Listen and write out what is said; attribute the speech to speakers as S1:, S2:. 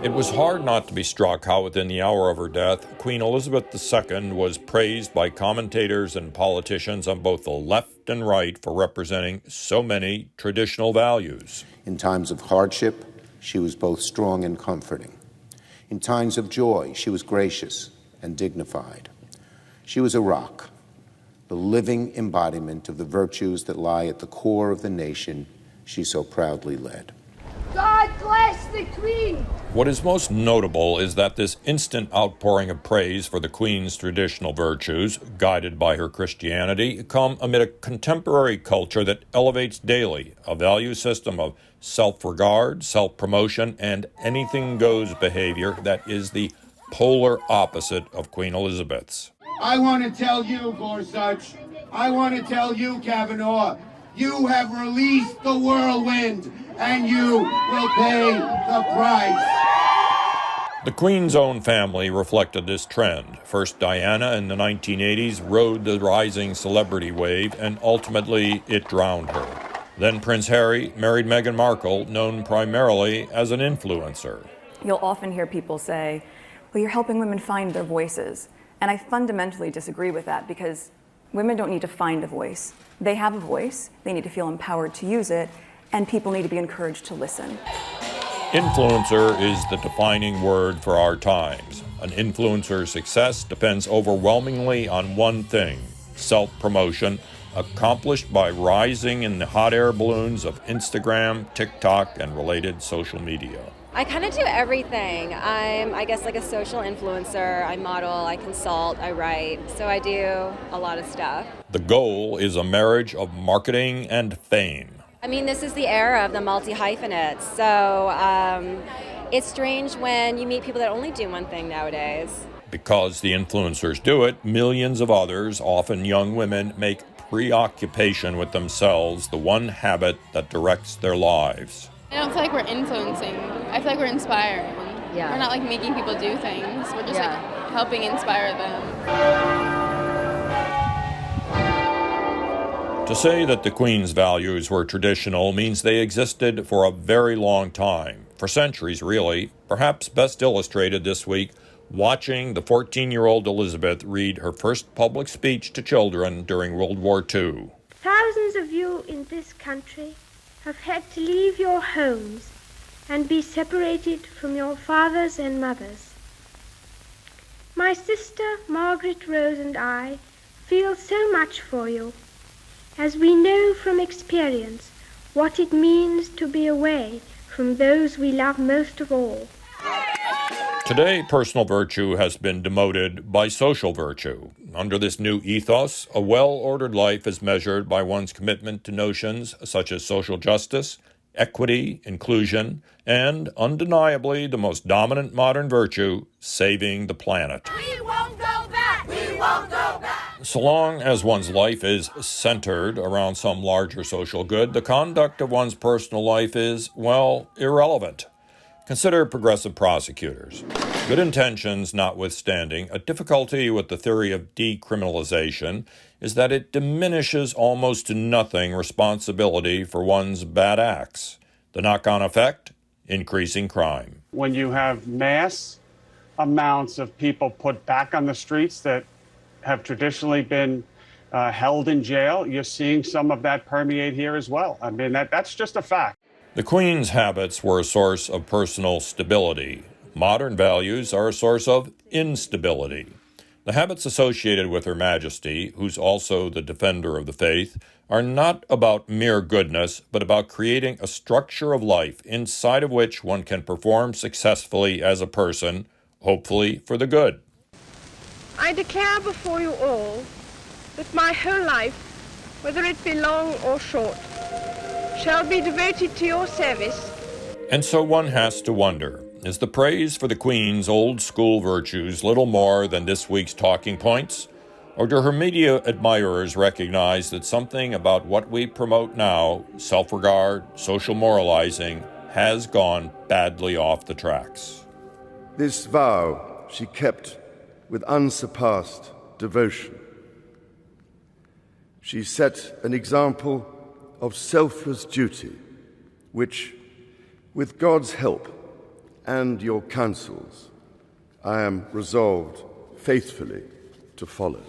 S1: It was hard not to be struck how within the hour of her death, Queen Elizabeth II was praised by commentators and politicians on both the left and right for representing so many traditional values.
S2: In times of hardship, she was both strong and comforting. In times of joy, she was gracious and dignified. She was a rock, the living embodiment of the virtues that lie at the core of the nation she so proudly led.
S3: God bless the Queen!
S1: What is most notable is that this instant outpouring of praise for the Queen's traditional virtues, guided by her Christianity, come amid a contemporary culture that elevates daily a value system of self-regard, self-promotion, and anything-goes behavior that is the polar opposite of Queen Elizabeth's.
S4: I want to tell you, Gorsuch, I want to tell you, Kavanaugh, you have released the whirlwind, and you will pay the price.
S1: The Queen's own family reflected this trend. First, Diana in the 1980s rode the rising celebrity wave, and ultimately it drowned her. Then Prince Harry married Meghan Markle, known primarily as an influencer.
S5: You'll often hear people say, well, you're helping women find their voices. And I fundamentally disagree with that because women don't need to find a voice. They have a voice, they need to feel empowered to use it, and people need to be encouraged to listen.
S1: Influencer is the defining word for our times. An influencer's success depends overwhelmingly on one thing: self-promotion, accomplished by rising in the hot air balloons of Instagram, TikTok, and related social media.
S6: I kind of do everything. I'm, I guess, like a social influencer. I model, I consult, I write. So I do a lot of stuff.
S1: The goal is a marriage of marketing and fame.
S6: I mean, this is the era of the multi-hyphenates. So it's strange when you meet people that only do one thing nowadays.
S1: Because the influencers do it, millions of others, often young women, make preoccupation with themselves the one habit that directs their lives.
S7: I don't feel like we're influencing. I feel like we're inspiring.
S6: Yeah.
S7: We're not like making people do things. We're just like helping inspire them.
S1: To say that the Queen's values were traditional means they existed for a very long time, for centuries really, perhaps best illustrated this week watching the 14-year-old Elizabeth read her first public speech to children during World War II.
S3: Thousands of you in this country have had to leave your homes and be separated from your fathers and mothers. My sister Margaret Rose and I feel so much for you, as we know from experience what it means to be away from those we love most of all.
S1: Today, personal virtue has been demoted by social virtue. Under this new ethos, a well-ordered life is measured by one's commitment to notions such as social justice, equity, inclusion, and, undeniably, the most dominant modern virtue, saving the planet.
S3: We won't go back! We won't go back!
S1: So long as one's life is centered around some larger social good, the conduct of one's personal life is, well, irrelevant. Consider progressive prosecutors. Good intentions notwithstanding, a difficulty with the theory of decriminalization is that it diminishes almost to nothing responsibility for one's bad acts. The knock-on effect? Increasing crime.
S8: When you have mass amounts of people put back on the streets that have traditionally been held in jail, you're seeing some of that permeate here as well. I mean, that's just a fact.
S1: The Queen's habits were a source of personal stability. Modern values are a source of instability. The habits associated with Her Majesty, who's also the defender of the faith, are not about mere goodness, but about creating a structure of life inside of which one can perform successfully as a person, hopefully for the good.
S3: I declare before you all that my whole life, whether it be long or short, shall be devoted to your service.
S1: And so one has to wonder, is the praise for the Queen's old-school virtues little more than this week's talking points? Or do her media admirers recognize that something about what we promote now, self-regard, social moralizing, has gone badly off the tracks?
S9: This vow she kept with unsurpassed devotion. She set an example of selfless duty, which, with God's help and your counsels I am resolved faithfully to follow.